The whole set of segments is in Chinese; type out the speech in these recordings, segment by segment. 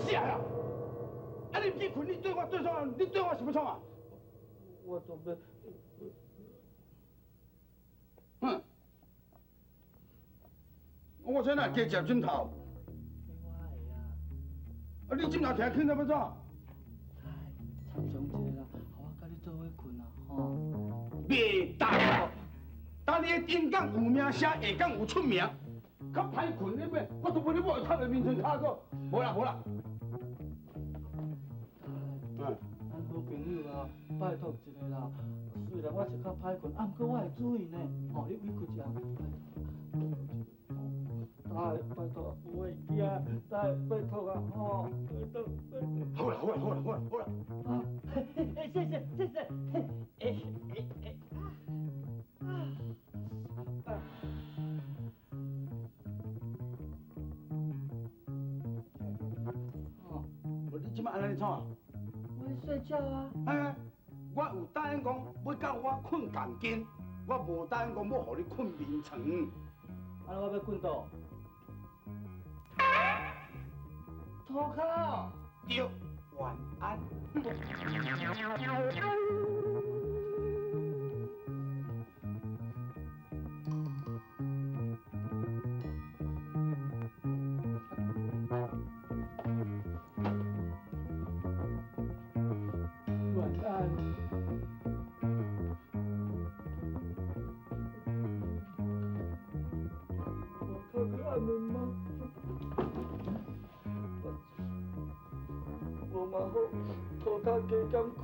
死啊！啊，你去困，你对我对创，你对我什么创啊？我准备。嗯，我现在加食枕头。我系啊。啊，你枕头听轻怎么做？参详一下啦，好我甲你做伙困啊，吼。袂当啊！当你顶港有名声，下港有出名，较歹困你咩？我都不你摸头的面前卡个，无啦无啦。咱好朋友啊，拜托一个啦。虽然我是较歹困，不过我会注意呢。哦，你委屈一下，拜托，有会记啊，拜托啊，吼，拜托。好啦好啦好啦好啦好啦。啊，谢谢。你即摆安尼创啊？我睡觉啊。哎，我有答应讲要教我困钢筋，我无答应讲要互你困眠床。安尼我要困倒？涂骹。对，晚安。我嘛好，涂骹加减困。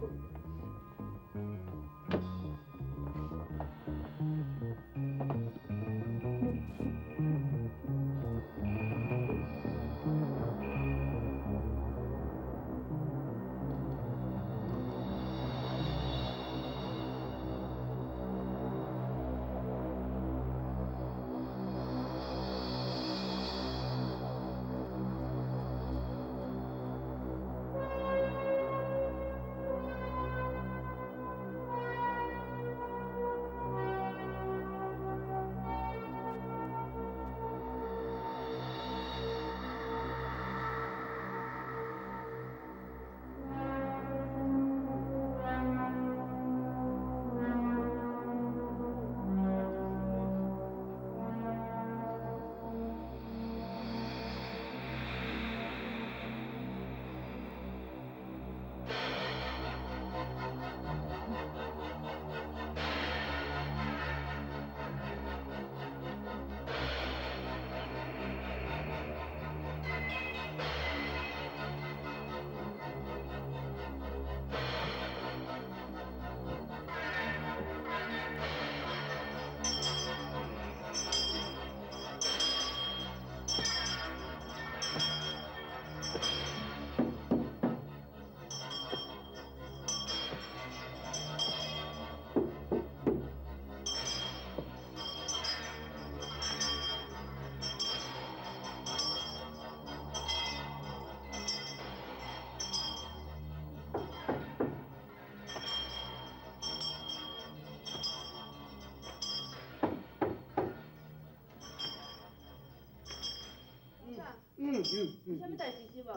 有啥物代志是无？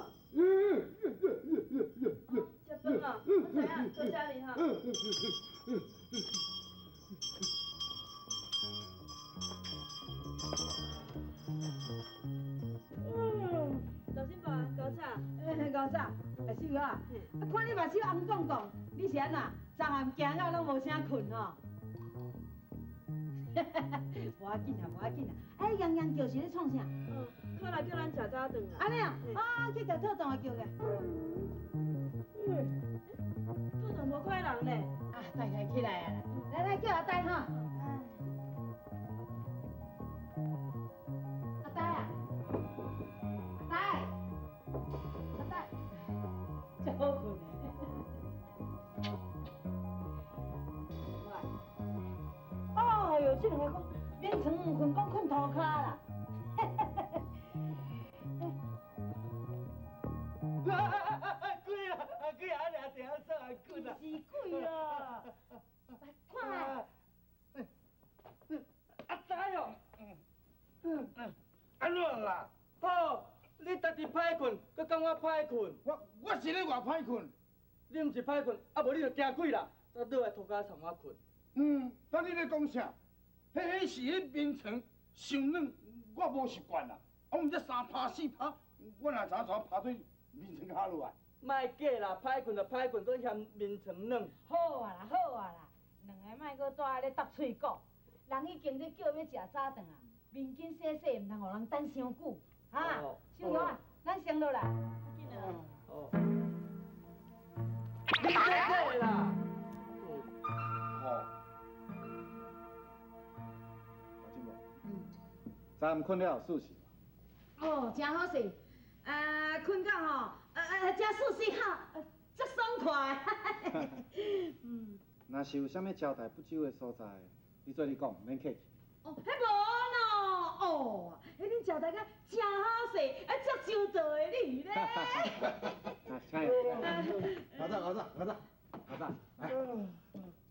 吃饭哦，我知影，多谢你哈。老新婆，高茶。高茶，秀啊，看你目睭红光光，你是安那？昨暗惊到拢无啥困吼。无要紧啊，无要紧啊。哎，洋洋叫是咧创啥？看来叫咱吃早顿啊。安尼啊，啊，去甲特动叫个。特动无看人咧。啊，大家起来啊！来叫阿呆哈。阿呆啊！阿呆！阿呆！真好困嘞。哦哟，这两个讲免床唔困，讲困涂骹啦。鬼啊！安尼啊，定啊算啊，困啊。是鬼啊！看来。阿呆哦。安怎啦？好，你家己歹困，佮讲我歹困。我是咧偌歹困。你毋是歹困，啊无你就惊鬼啦，再倒来涂骹冲我困。等你咧讲啥？迄是迄眠床伤软，我无习惯啦。我毋知三拍四拍，我若早拍对眠床下落来。莫假啦，歹困就歹困，搁嫌眠床软。好啊啦，好啊啦，两个莫搁住咧搭喙鼓，人已经咧叫要食早顿啊，面紧洗洗，毋通互人等伤久，哈。小玉啊，咱先落来。紧啊！哦。你洗洗啦。哦。大金宝。昨暗困了舒适。哦，真好势，困觉吼，真舒适哈，真爽快。若是有啥物交代不周的所在，你做你讲，免客气。哦，迄无咯，哦，迄恁交代甲真好势，足周到的你咧。请你。老早，来，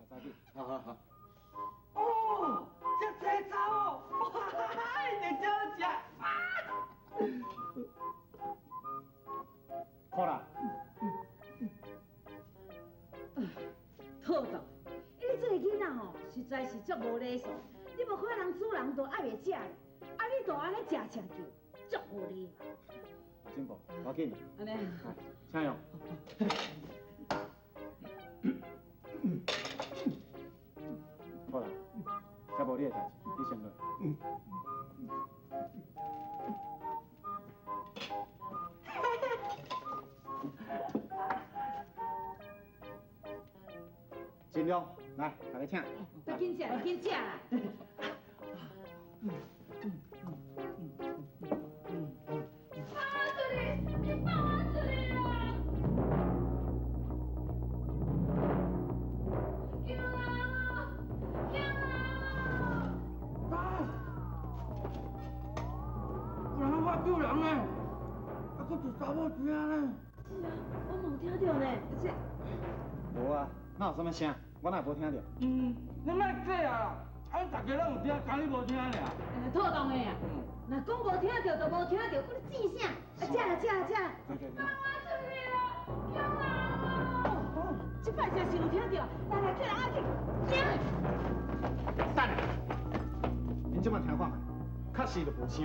早去。好。哦，这菜炒哦，哇，一定真好食。好啦。套到，你这个囡仔吼，实在是足无礼数。你无看人主人都爱袂食咧，你都安尼食叫，足无礼貌。大金宝，要紧。安尼。来，请用。好啦，再无你的代志，你先落。尽量来，大家请。紧食，紧食啦。救人呢，搁一查某囝呢。是啊，我冇听到呢，这。无啊，哪有什么声？我哪会无听到？你莫假啊！大家拢有听，讲你无听尔。套动的呀，若讲无听到就无听到，我你吱声，食啦。哦，这摆才是有听到，来叫人阿去，等下，恁即摆听看卖，确实就无声。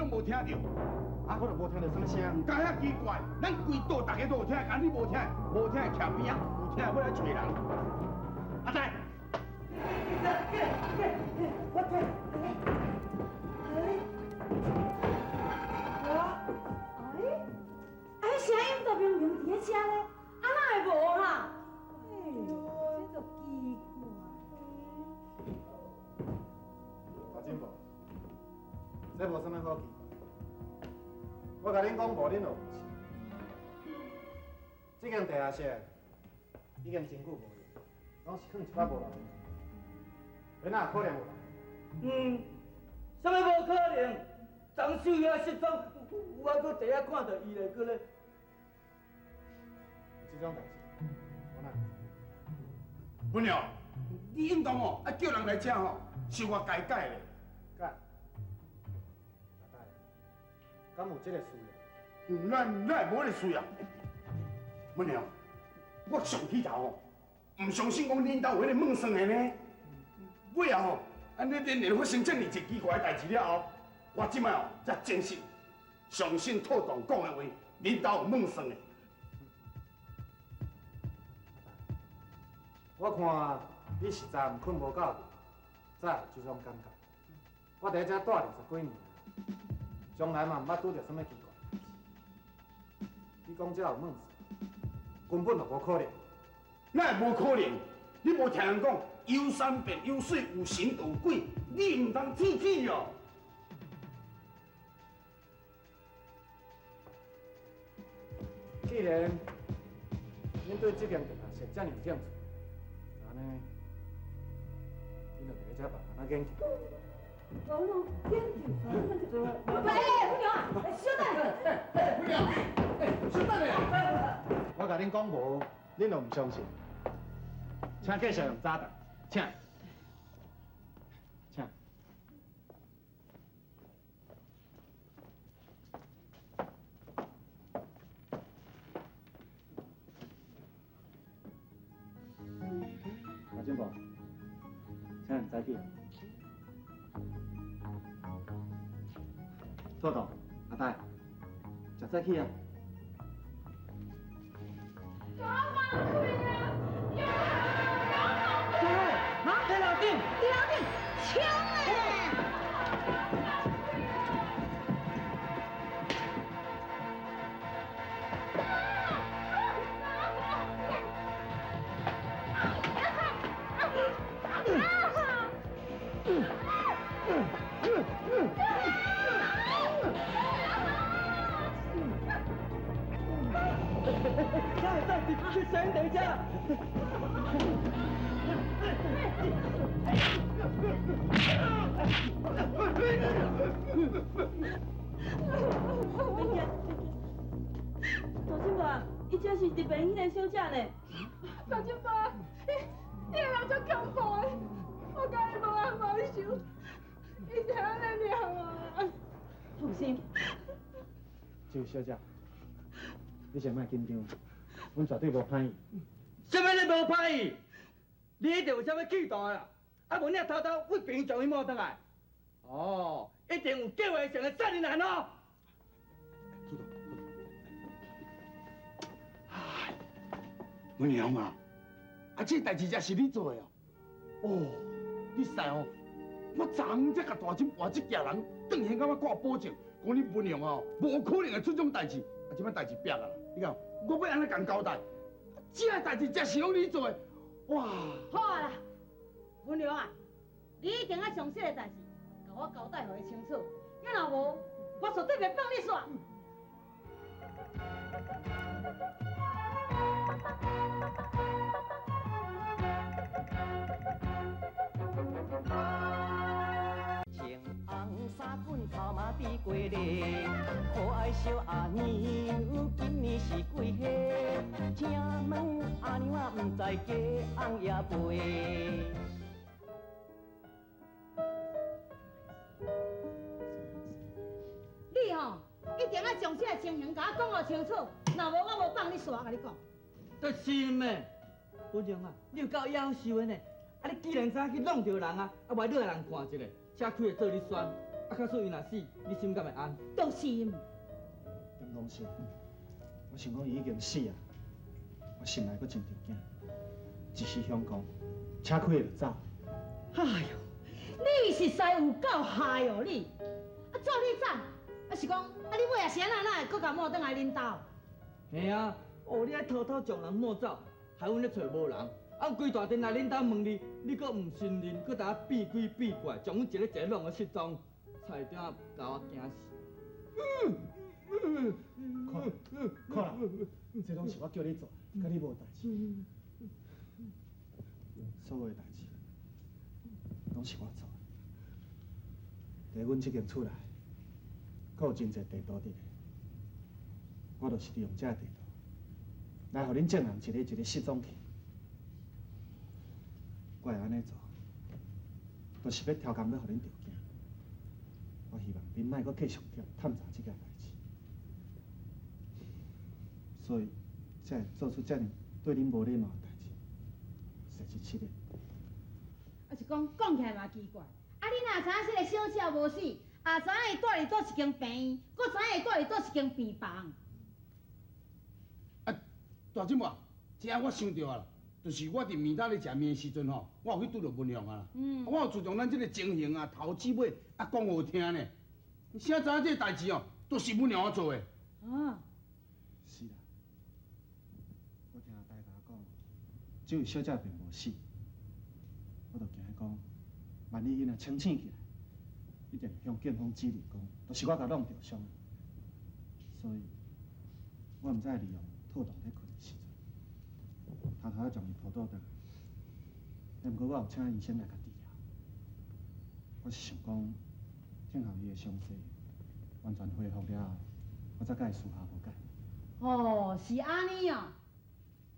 无听到，啊，我就无听到什么声。敢遐奇怪，咱规岛大家都有听，敢你无听？无听徛边啊，有听要来找人。阿仔，我听。声音都明明伫咧遮咧，哪会无啦？哎呦，这就奇怪。大金宝，这无什么好奇怪。我甲恁讲，无恁就有事。这间地下室已经真久无用，拢是放一摆无人。你哪可能有人？什么无可能？张秀雅失踪，我搁第一看到伊嘞，搁咧。有这种代志，我哪会知？不鸟，你应当哦，叫人来遮吼，是我该改的。改？大概，敢有这个需要？咱会无这个需要。不鸟，我上起头哦，唔相信讲恁兜有迄个梦算的呢。尾后吼，安尼连连发生这么一奇怪的代志了后，我即摆哦才真心相信兔洞讲的话，恁兜有梦算的。我看你实在毋困无够，才有这种感觉。我伫遮住20几年，从来嘛毋捌拄着什么奇怪代志。你讲这有梦事，根本就无可能。那无可能，你无听人讲有山变有水，有神就有鬼，你唔通天哦。既然恁对这件代志是遮尔有兴趣，安尼，恁就在遮慢慢研究。我拢研究。喂，姑娘，小等。姑娘，小等下。我甲恁讲无，恁就唔相信，请继续用早档，请。大金宝，请你早起。兔兔，阿呆，食早起啊！在楼顶，冲啊！去谁等一下？大金伯，伊这是日本迄个小姐呢。大金伯，你个人足恐怖的，我甲伊无爱无想，伊是安尼命啊！放心，这位小姐，你先莫紧张，阮绝对无歹意。什么你无歹意？你一定有啥物企图啦？啊无你偷偷为平将伊摸倒来。哦，一定有计划性的杀人案哦。唉，文良啊，这代志才是你做的哦。哦，你使哦，我昨昏才甲大金换这家人，转现甲我挂保证，讲你文良哦，无可能会出这种代志。啊，这摆代志变啊啦，你讲我要安尼共交代，这个代志才是由你做的。哇！好啊啦，文良啊，你一定要详细的代志，甲我交代互伊清楚。要若无，我绝对袂放你煞。青红衫滚头嘛比过日，可爱小阿娘今年是几岁？请问阿娘啊，唔知家翁也陪？你吼一定要将这个情形甲我讲互清楚，若无我无放你煞，甲你讲。就是咩？本良啊，你有够夭寿的呢！啊，你既然早去弄着人啊，啊，袂落人看一下，车开会做你选，啊，假使伊若死，你心敢会安？都是。林公司，我想讲伊已经死啊，我心内阁真着惊，一时凶讲，车开就走。哎呦，你实在有够害哦你！啊，照你怎？啊是讲，啊你尾也是安那会搁甲摸倒来恁兜？嘿啊，哦，你还偷偷将人摸走，害阮咧找无人。啊，规大阵来恁兜问你，你阁唔信任，搁打变鬼变怪，将阮一个弄个失踪，差点甲我惊死。看啦，这拢是我叫你做，甲你无代志。所有代志，拢是我做。在阮这间厝内，阁有真侪地图伫咧，我就是利用这地图，来互恁证人一个失踪去。我会安尼做，就是要挑工要互恁着惊。我希望恁莫阁继续探查这件代志。所以才会做出这样对恁无礼貌的代志，实是气人。啊是讲起来嘛奇怪，啊你若知影这个小姐无死，也知影伊住伫倒一间病院，搁知影伊住伫倒一间病房。啊，大金伯，这下我想到啊啦，就是我伫面搭咧食面的时阵吼，我有去拄着文良啊啦。我有注重咱这个情形啊，头至尾啊讲好听呢。啥知影这个代志哦，都是文良做的。啊，是啦，我听大家讲，这位小姐并无死，我就惊讲，万一伊若清醒起来，一定向警方指认讲，都是我甲弄着伤，所以我毋知利用套洞咧困的时阵，偷偷将伊抱倒转来。但毋过我有请医生来甲治疗，我是想讲，等候伊的伤势完全恢复了后，我再甲伊私下无解。哦，是安尼哦。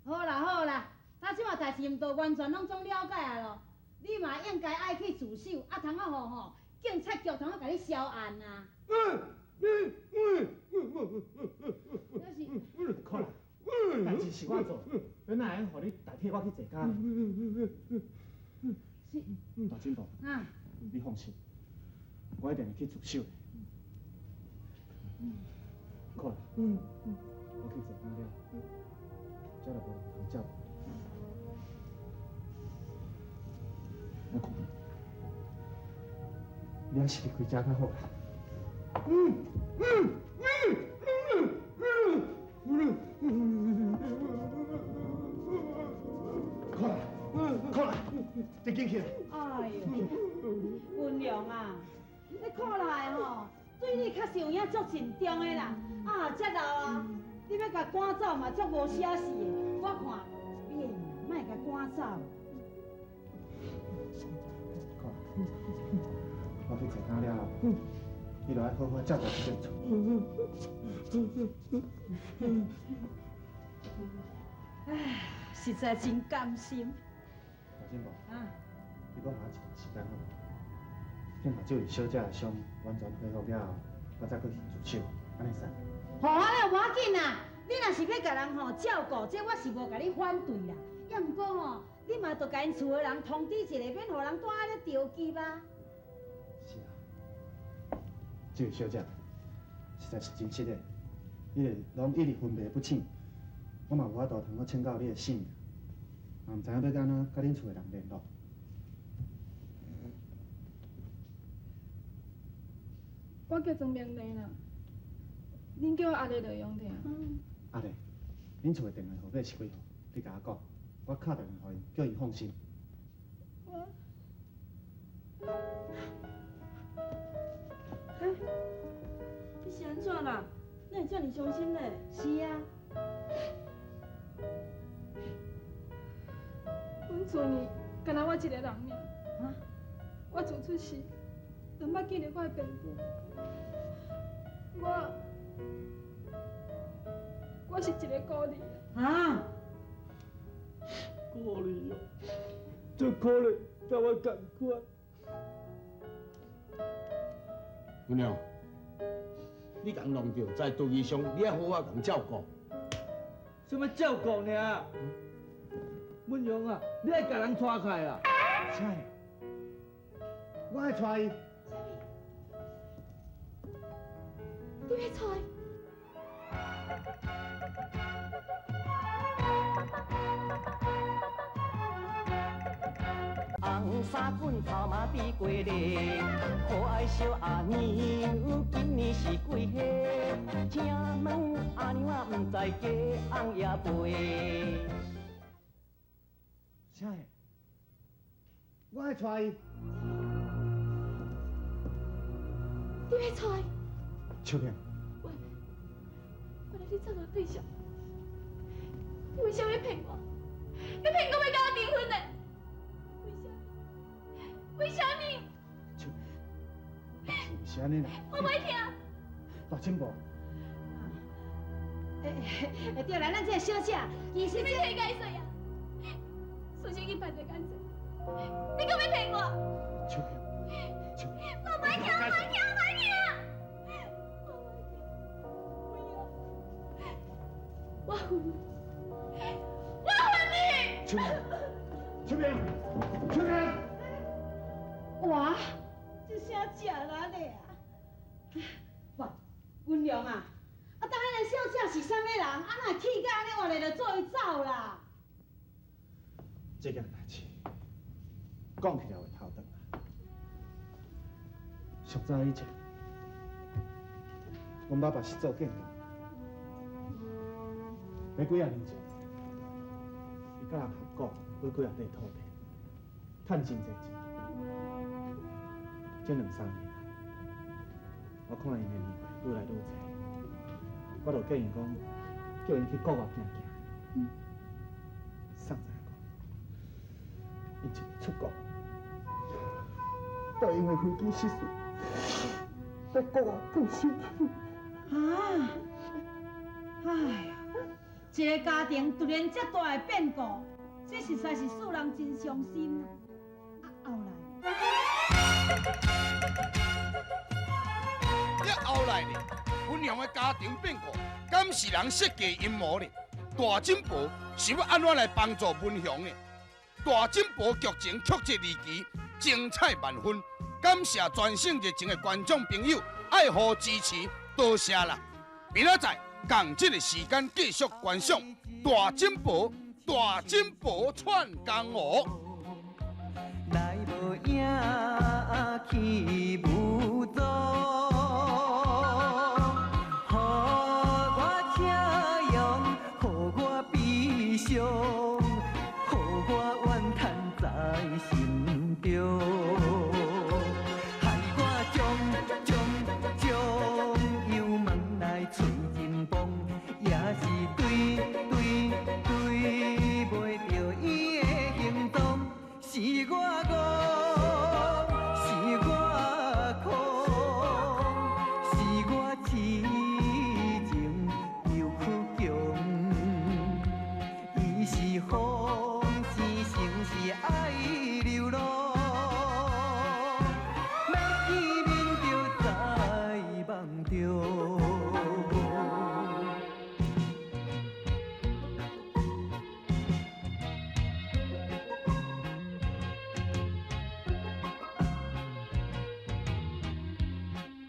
好啦好啦，咱即马代志毋都完全拢总了解啊咯。你嘛应该爱去自首，啊通啊吼警察局通啊甲你销案啊。可能代志是我做，本来用互你代替我去坐监。大进步，你放心，我一定会去自首的。可能，我去坐监了，才就无人通照顾。我看，你还是离开家较好啦。靠来，你紧起来。哎呦，文良啊，你看来吼，对你确实有影足慎重的啦。啊，这老啊，你要甲赶走嘛，足无写事的。我看免啦，莫甲赶走。靠来，我去坐监了后，你就要好好照顾这个厝。唉，实在真甘心。大进步，啊，你搁下一段时间好无？等下这位小姐的伤完全恢复了后，我再去自首，安尼使？好啊，无要紧啦。你若是要甲人吼照顾，这我是无甲你反对啦。要毋过吼，你嘛着甲因厝的人通知一下，免互人带安尼着急啊。是啊，这位小姐实在是真失礼，你个拢一直分辨不清，我嘛无法度通我请教你的姓名，嘛毋知影要安怎甲恁厝的人联络。我叫曾明丽啦，恁叫我阿丽就会用着。阿丽，恁厝的电话号码是几号？你甲我讲，我敲电话互伊，叫伊放心。你是安怎啦？哪会遮尔伤心呢？是啊，阮厝呢，干那我一个人尔。啊，我自出世，就捌见着我的爸母。我是一个孤儿。啊，可怜哦，足可怜，甲我同款。姑娘，你共弄着在肚皮上，你要好好共照顾。什么照顾呢？文勇啊，你爱甲人拖开啊？啥的？我爱带伊。你要带？红衫滚头嘛比过日，可爱小阿娘今年是几岁？请问阿娘啊，毋知家翁也陪？啥的？我爱带伊。你要带？秋萍，喂，我来你做我对象，你为什么要骗我？要骗我要甲我离婚呢？为什么？秋，是安尼啦。我袂听。大进步，对啦，咱这个小姐，其实你要听解说呀？苏先生办这干子，你敢要骗我？秋萍，秋萍，我袂听，我袂听，我袂听。我恨你，我恨你。秋萍，秋萍，秋萍。哇，这啥假啦咧啊？喂，文良啊，当迄个小姐是啥物人？啊哪会气甲安尼换来就做伊走啦？这件代志讲起来会头疼啊。上早以前，阮爸爸是做建筑，没几啊年前，伊甲人合股买几啊块土地，趁真侪钱。这2、3年来，我看因的年岁愈来愈侪，我就建议讲，叫因去国外行行。上次讲，因一日出国，但因为飞机失事，在国外过身去。啊！哎呀，一个家庭突然这大的变故，这实在是使人真伤心啊！后来，后来呢，文雄的家庭变故，敢是人设计阴谋呢？大金婆是要安怎来帮助文雄呢？大金婆剧情曲折离奇，精彩万分。感谢全省热情的观众朋友爱护支持，多谢啦！明仔载同这个时间继续观赏大金婆串江湖。来无影去无踪。